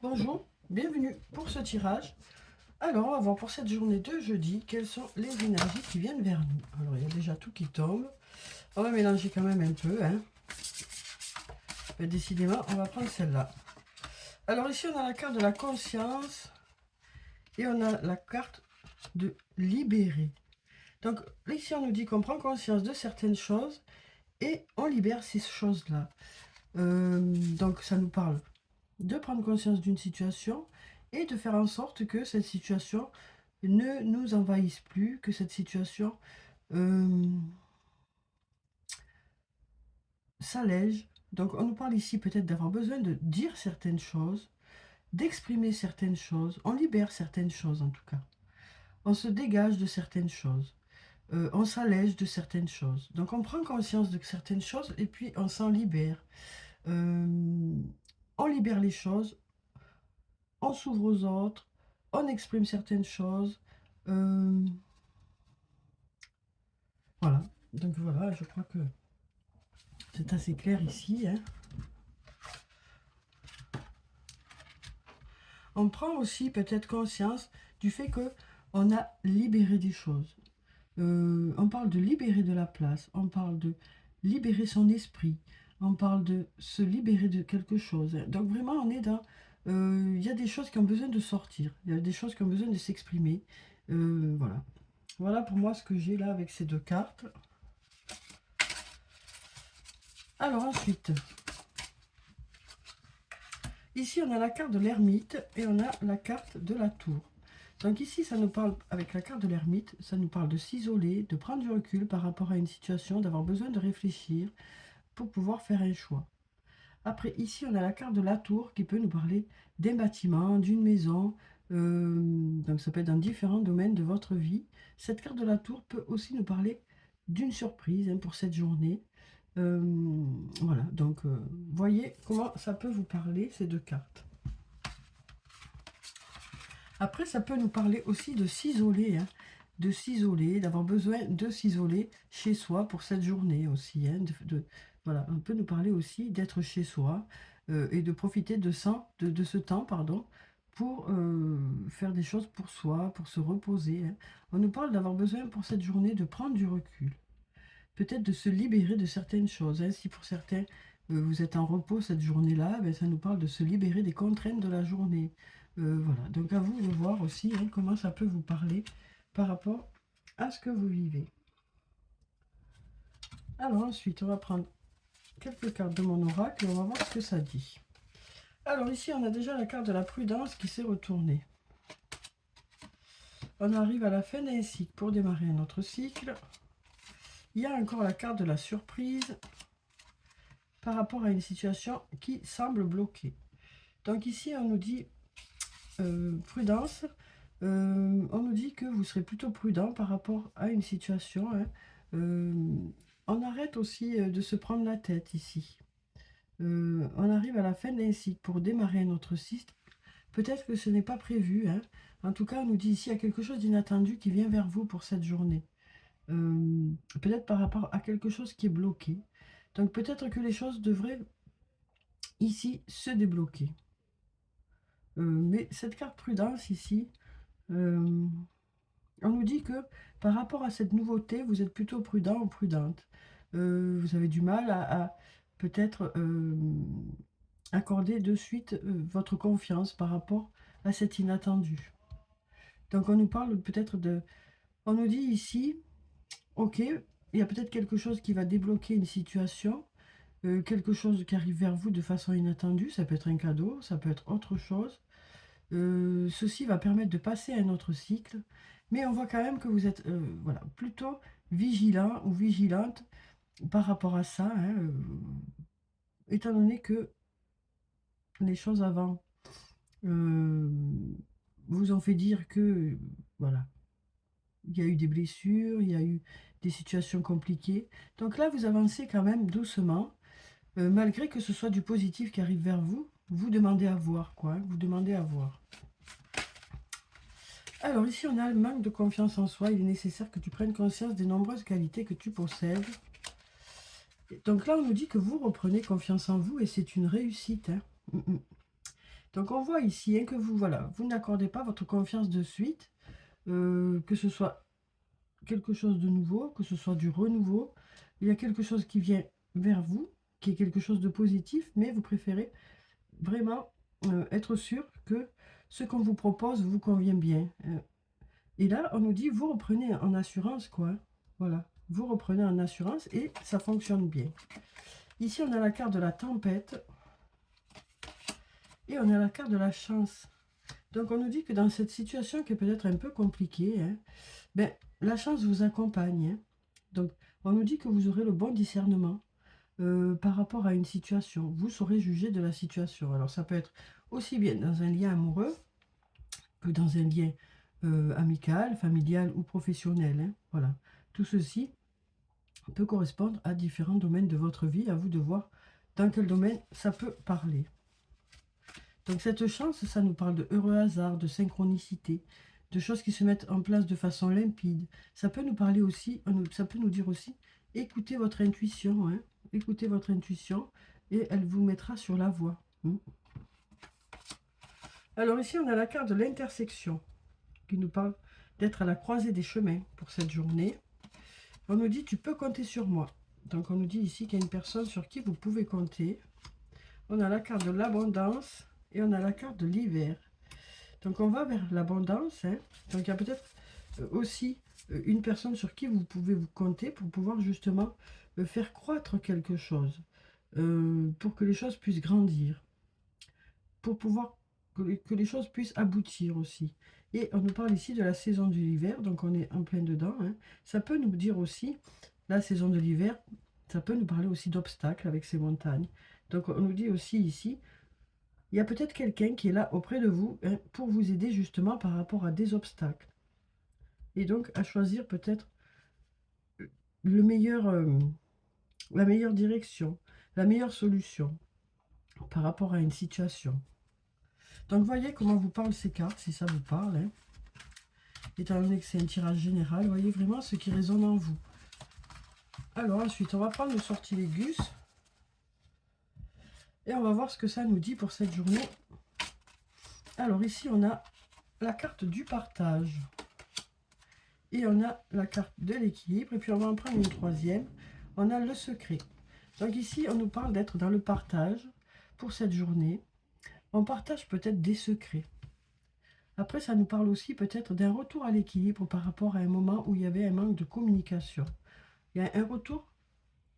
Bonjour, bienvenue pour ce tirage. Alors, on va voir pour cette journée de jeudi, quelles sont les énergies qui viennent vers nous. Alors, il y a déjà tout qui tombe. On va mélanger quand même un peu, hein. Mais décidément, on va prendre celle-là. Alors ici, on a la carte de la conscience et on a la carte de libérer. Donc, ici, on nous dit qu'on prend conscience de certaines choses et on libère ces choses-là. Donc, ça nous parle de prendre conscience d'une situation et de faire en sorte que cette situation ne nous envahisse plus, que cette situation s'allège. Donc on nous parle ici peut-être d'avoir besoin de dire certaines choses, d'exprimer certaines choses, on libère certaines choses en tout cas. On se dégage de certaines choses, on s'allège de certaines choses. Donc on prend conscience de certaines choses et puis on s'en libère. On libère les choses, on s'ouvre aux autres, on exprime certaines choses. Voilà, donc voilà, je crois que c'est assez clair ici, hein. On prend aussi peut-être conscience du fait que on a libéré des choses. On parle de libérer de la place, on parle de libérer son esprit, on parle de se libérer de quelque chose. Donc vraiment, on est dans... Il y a des choses qui ont besoin de sortir, il y a des choses qui ont besoin de s'exprimer. Voilà. Voilà pour moi ce que j'ai là avec ces deux cartes. Alors ensuite, ici on a la carte de l'ermite et on a la carte de la tour. Donc ici, ça nous parle, avec la carte de l'ermite, ça nous parle de s'isoler, de prendre du recul par rapport à une situation, d'avoir besoin de réfléchir pour pouvoir faire un choix. Après, ici, on a la carte de la tour qui peut nous parler d'un bâtiment, d'une maison, donc ça peut être dans différents domaines de votre vie. Cette carte de la tour peut aussi nous parler d'une surprise, hein, pour cette journée. Voilà, donc voyez comment ça peut vous parler, ces deux cartes. Après, ça peut nous parler aussi de s'isoler, hein, de s'isoler, d'avoir besoin de s'isoler chez soi pour cette journée aussi, hein, voilà, on peut nous parler aussi d'être chez soi et de profiter de ce temps, pardon, pour faire des choses pour soi, pour se reposer, hein. On nous parle d'avoir besoin pour cette journée de prendre du recul, peut-être de se libérer de certaines choses, hein. Si pour certains, vous êtes en repos cette journée-là, ben, ça nous parle de se libérer des contraintes de la journée. Voilà, donc à vous de voir aussi, hein, comment ça peut vous parler par rapport à ce que vous vivez. Alors ensuite, on va prendre quelques cartes de mon oracle et on va voir ce que ça dit. Alors ici, on a déjà la carte de la prudence qui s'est retournée. On arrive à la fin d'un cycle pour démarrer un autre cycle. Il y a encore la carte de la surprise par rapport à une situation qui semble bloquée. Donc ici, on nous dit prudence. On nous dit que vous serez plutôt prudent par rapport à une situation, hein. On arrête aussi de se prendre la tête ici. On arrive à la fin d'un cycle pour démarrer un autre cycle. Peut-être que ce n'est pas prévu, hein. En tout cas, on nous dit ici, il y a quelque chose d'inattendu qui vient vers vous pour cette journée. Peut-être par rapport à quelque chose qui est bloqué. Donc peut-être que les choses devraient ici se débloquer. Mais cette carte prudence ici, on nous dit que par rapport à cette nouveauté, vous êtes plutôt prudent ou prudente. Vous avez du mal à peut-être accorder de suite votre confiance par rapport à cet inattendu. Donc on nous parle peut-être de... On nous dit ici, ok, il y a peut-être quelque chose qui va débloquer une situation, quelque chose qui arrive vers vous de façon inattendue, ça peut être un cadeau, ça peut être autre chose. Ceci va permettre de passer à un autre cycle, mais on voit quand même que vous êtes voilà, plutôt vigilant ou vigilante par rapport à ça, hein, étant donné que les choses avant vous ont fait dire que voilà, il y a eu des blessures, il y a eu des situations compliquées. Donc là, vous avancez quand même doucement, malgré que ce soit du positif qui arrive vers vous, vous demandez à voir, quoi, hein, vous demandez à voir. Alors ici, on a le manque de confiance en soi. Il est nécessaire que tu prennes conscience des nombreuses qualités que tu possèdes. Donc là, on nous dit que vous reprenez confiance en vous et c'est une réussite, hein. Donc on voit ici hein, que vous, voilà, vous n'accordez pas votre confiance de suite, que ce soit quelque chose de nouveau, que ce soit du renouveau. Il y a quelque chose qui vient vers vous, qui est quelque chose de positif, mais vous préférez vraiment être sûr que ce qu'on vous propose vous convient bien. Et là, on nous dit, vous reprenez en assurance, quoi. Voilà, vous reprenez en assurance et ça fonctionne bien. Ici, on a la carte de la tempête et on a la carte de la chance. Donc, on nous dit que dans cette situation qui est peut-être un peu compliquée, hein, ben, la chance vous accompagne. Hein. Donc, on nous dit que vous aurez le bon discernement par rapport à une situation. Vous saurez juger de la situation. Alors, ça peut être aussi bien dans un lien amoureux que dans un lien amical, familial ou professionnel. Hein. Voilà. Tout ceci peut correspondre à différents domaines de votre vie. À vous de voir dans quel domaine ça peut parler. Donc cette chance, ça nous parle de heureux hasard, de synchronicité, de choses qui se mettent en place de façon limpide. Ça peut nous parler aussi, ça peut nous dire aussi, écoutez votre intuition, hein, écoutez votre intuition et elle vous mettra sur la voie. Alors ici, on a la carte de l'intersection qui nous parle d'être à la croisée des chemins pour cette journée. On nous dit, tu peux compter sur moi. Donc on nous dit ici qu'il y a une personne sur qui vous pouvez compter. On a la carte de l'abondance et on a la carte de l'hiver. Donc on va vers l'abondance. Hein. Donc il y a peut-être aussi une personne sur qui vous pouvez vous compter pour pouvoir justement faire croître quelque chose. Pour que les choses puissent grandir. Pour pouvoir que les choses puissent aboutir aussi. Et on nous parle ici de la saison de l'hiver, donc on est en plein dedans. Hein. Ça peut nous dire aussi, la saison de l'hiver, ça peut nous parler aussi d'obstacles avec ces montagnes. Donc on nous dit aussi ici, il y a peut-être quelqu'un qui est là auprès de vous hein, pour vous aider justement par rapport à des obstacles. Et donc à choisir peut-être le meilleur, la meilleure direction, la meilleure solution par rapport à une situation. Donc voyez comment vous parlent ces cartes, si ça vous parle. Hein. Étant donné que c'est un tirage général, voyez vraiment ce qui résonne en vous. Alors ensuite, on va prendre le sortilègus. Et on va voir ce que ça nous dit pour cette journée. Alors ici, on a la carte du partage. Et on a la carte de l'équilibre. Et puis on va en prendre une troisième. On a le secret. Donc ici, on nous parle d'être dans le partage pour cette journée. On partage peut-être des secrets. Après, ça nous parle aussi peut-être d'un retour à l'équilibre par rapport à un moment où il y avait un manque de communication. Il y a un retour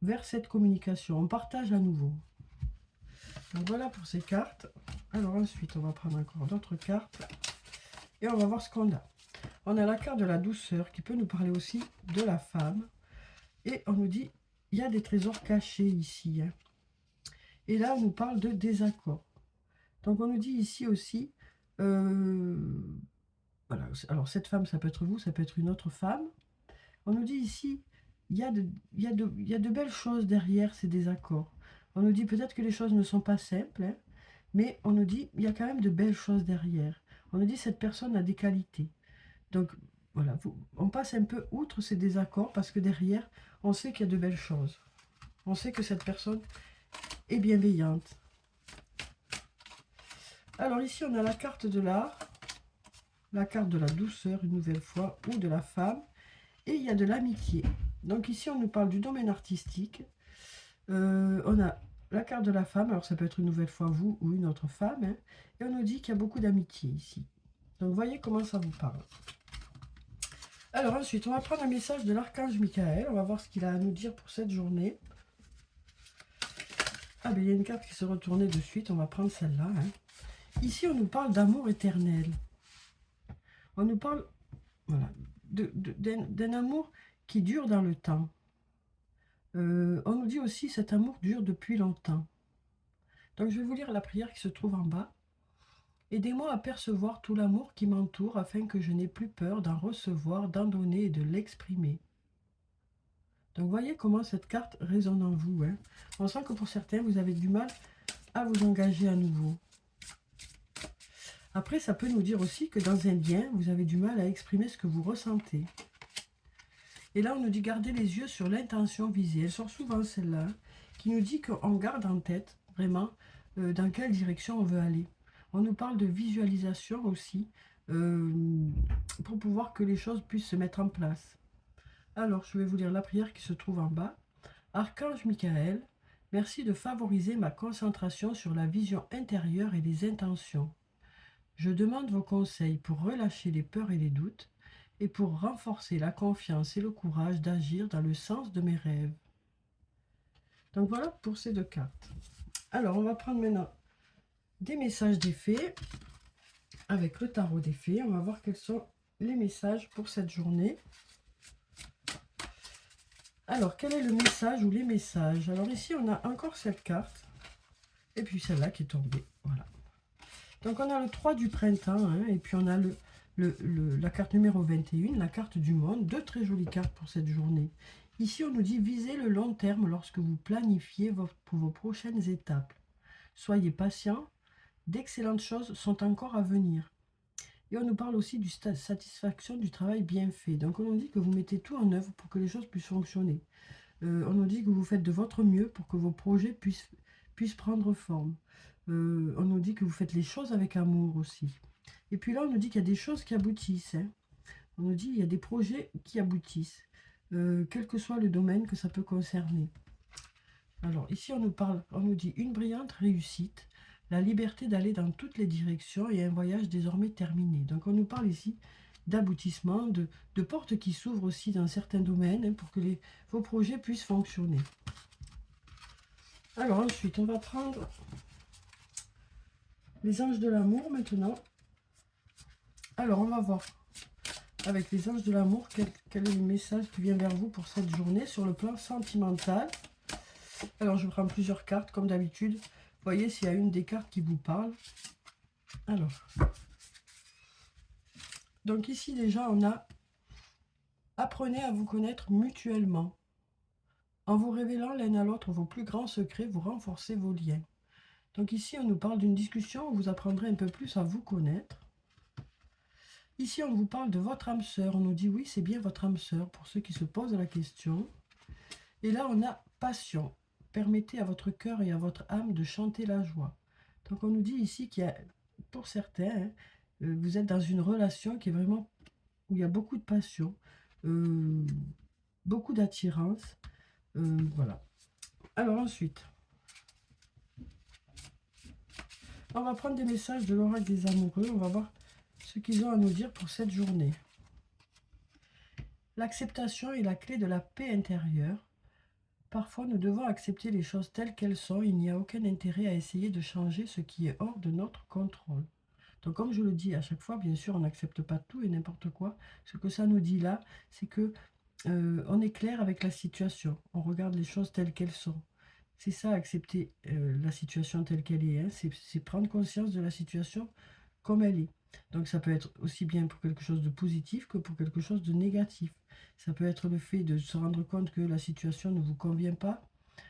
vers cette communication. On partage à nouveau. Donc voilà pour ces cartes. Alors ensuite, on va prendre encore d'autres cartes. Et on va voir ce qu'on a. On a la carte de la douceur qui peut nous parler aussi de la femme. Et on nous dit, il y a des trésors cachés ici. Hein. Et là, on nous parle de désaccord. Donc on nous dit ici aussi, voilà, alors cette femme, ça peut être vous, ça peut être une autre femme. On nous dit ici, il y a de belles choses derrière ces désaccords. On nous dit peut-être que les choses ne sont pas simples, hein, mais on nous dit il y a quand même de belles choses derrière. On nous dit cette personne a des qualités. Donc voilà, on passe un peu outre ces désaccords parce que derrière, on sait qu'il y a de belles choses. On sait que cette personne est bienveillante. Alors ici, on a la carte de l'art, la carte de la douceur une nouvelle fois, ou de la femme, et il y a de l'amitié. Donc ici, on nous parle du domaine artistique. On a la carte de la femme, alors ça peut être une nouvelle fois vous ou une autre femme, hein, et on nous dit qu'il y a beaucoup d'amitié ici. Donc voyez comment ça vous parle. Alors ensuite, on va prendre un message de l'archange Michael, on va voir ce qu'il a à nous dire pour cette journée. Ah ben il y a une carte qui se retournait de suite, on va prendre celle-là. Hein. Ici, on nous parle d'amour éternel. On nous parle voilà, d'un amour qui dure dans le temps. On nous dit aussi cet amour dure depuis longtemps. Donc je vais vous lire la prière qui se trouve en bas. Aidez-moi à percevoir tout l'amour qui m'entoure afin que je n'ai plus peur d'en recevoir, d'en donner et de l'exprimer. Donc voyez comment cette carte résonne en vous. Hein. On sent que pour certains, vous avez du mal à vous engager à nouveau. Après, ça peut nous dire aussi que dans un lien, vous avez du mal à exprimer ce que vous ressentez. Et là, on nous dit garder les yeux sur l'intention visée. Elle sort souvent celle-là, qui nous dit qu'on garde en tête vraiment dans quelle direction on veut aller. On nous parle de visualisation aussi, pour pouvoir que les choses puissent se mettre en place. Alors, je vais vous lire la prière qui se trouve en bas. Archange Michael, merci de favoriser ma concentration sur la vision intérieure et les intentions. Je demande vos conseils pour relâcher les peurs et les doutes et pour renforcer la confiance et le courage d'agir dans le sens de mes rêves. Donc voilà pour ces 2 cartes. Alors, on va prendre maintenant des messages des fées avec le tarot des fées. On va voir quels sont les messages pour cette journée. Alors, quel est le message ou les messages? Alors ici, on a encore cette carte. Et puis celle-là qui est tombée. Voilà. Donc, on a le 3 du printemps. Hein, et puis, on a la carte numéro 21, la carte du monde. 2 très jolies cartes pour cette journée. Ici, on nous dit, visez le long terme lorsque vous planifiez pour vos prochaines étapes. Soyez patient. D'excellentes choses sont encore à venir. Et on nous parle aussi de satisfaction du travail bien fait. Donc on nous dit que vous mettez tout en œuvre pour que les choses puissent fonctionner. On nous dit que vous faites de votre mieux pour que vos projets puissent prendre forme. On nous dit que vous faites les choses avec amour aussi. Et puis là, on nous dit qu'il y a des choses qui aboutissent. Hein. On nous dit qu'il y a des projets qui aboutissent, quel que soit le domaine que ça peut concerner. Alors ici, on nous dit une brillante réussite, la liberté d'aller dans toutes les directions et un voyage désormais terminé. Donc on nous parle ici d'aboutissement, de portes qui s'ouvrent aussi dans certains domaines hein, pour que vos projets puissent fonctionner. Alors ensuite, on va prendre les anges de l'amour maintenant. Alors on va voir avec les anges de l'amour quel est le message qui vient vers vous pour cette journée sur le plan sentimental. Alors je prends plusieurs cartes comme d'habitude. Voyez s'il y a une des cartes qui vous parle. Alors, donc ici déjà on a apprenez à vous connaître mutuellement. En vous révélant l'un à l'autre vos plus grands secrets, vous renforcez vos liens. Donc ici on nous parle d'une discussion où vous apprendrez un peu plus à vous connaître. Ici on vous parle de votre âme sœur. On nous dit oui c'est bien votre âme sœur pour ceux qui se posent la question. Et là on a passion. Permettez à votre cœur et à votre âme de chanter la joie. Donc on nous dit ici qu'il y a, pour certains, hein, vous êtes dans une relation qui est vraiment, où il y a beaucoup de passion, beaucoup d'attirance, voilà. Alors ensuite, on va prendre des messages de l'oracle des amoureux, on va voir ce qu'ils ont à nous dire pour cette journée. L'acceptation est la clé de la paix intérieure. Parfois, nous devons accepter les choses telles qu'elles sont. Il n'y a aucun intérêt à essayer de changer ce qui est hors de notre contrôle. Donc, comme je le dis à chaque fois, bien sûr, on n'accepte pas tout et n'importe quoi. Ce que ça nous dit là, c'est que on est clair avec la situation. On regarde les choses telles qu'elles sont. C'est ça, accepter la situation telle qu'elle est. Hein. C'est prendre conscience de la situation comme elle est. Donc ça peut être aussi bien pour quelque chose de positif que pour quelque chose de négatif. Ça peut être le fait de se rendre compte que la situation ne vous convient pas.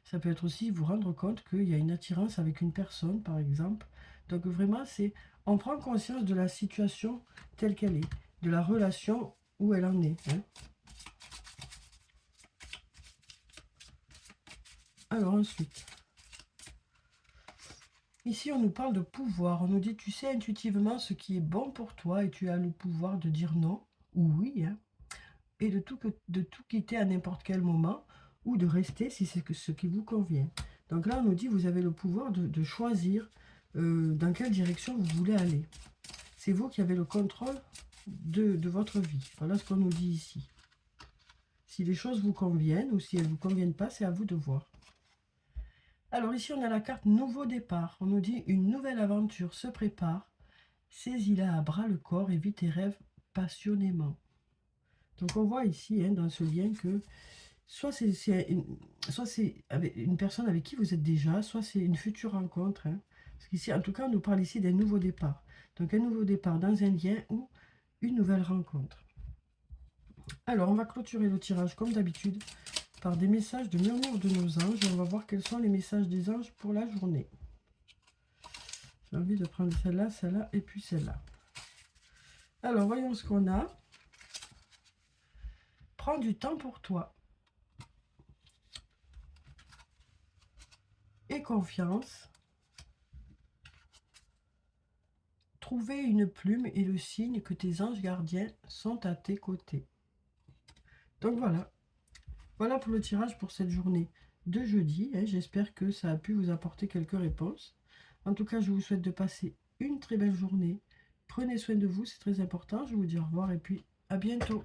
Ça peut être aussi vous rendre compte qu'il y a une attirance avec une personne, par exemple. Donc vraiment, on prend conscience de la situation telle qu'elle est, de la relation où elle en est. Hein. Alors ensuite, ici on nous parle de pouvoir. On nous dit, tu sais intuitivement ce qui est bon pour toi et tu as le pouvoir de dire non ou oui. Hein. Et de tout quitter à n'importe quel moment ou de rester si c'est ce qui vous convient. Donc là, on nous dit vous avez le pouvoir de choisir dans quelle direction vous voulez aller. C'est vous qui avez le contrôle de votre vie. Voilà ce qu'on nous dit ici. Si les choses vous conviennent ou si elles ne vous conviennent pas, c'est à vous de voir. Alors ici, on a la carte nouveau départ. On nous dit une nouvelle aventure se prépare. Saisis-la à bras le corps et vis tes rêves passionnément. Donc on voit ici, hein, dans ce lien, que soit c'est une personne avec qui vous êtes déjà, soit c'est une future rencontre. Hein. Parce qu'ici, en tout cas, on nous parle ici d'un nouveau départ. Donc un nouveau départ dans un lien ou une nouvelle rencontre. Alors, on va clôturer le tirage comme d'habitude par des messages de murmure de nos anges. Et on va voir quels sont les messages des anges pour la journée. J'ai envie de prendre celle-là et puis celle-là. Alors, voyons ce qu'on a. Prends du temps pour toi. Et confiance. trouver une plume est le signe que tes anges gardiens sont à tes côtés. Donc voilà. Voilà pour le tirage pour cette journée de jeudi. J'espère que ça a pu vous apporter quelques réponses. En tout cas, je vous souhaite de passer une très belle journée. Prenez soin de vous, c'est très important. Je vous dis au revoir et puis à bientôt.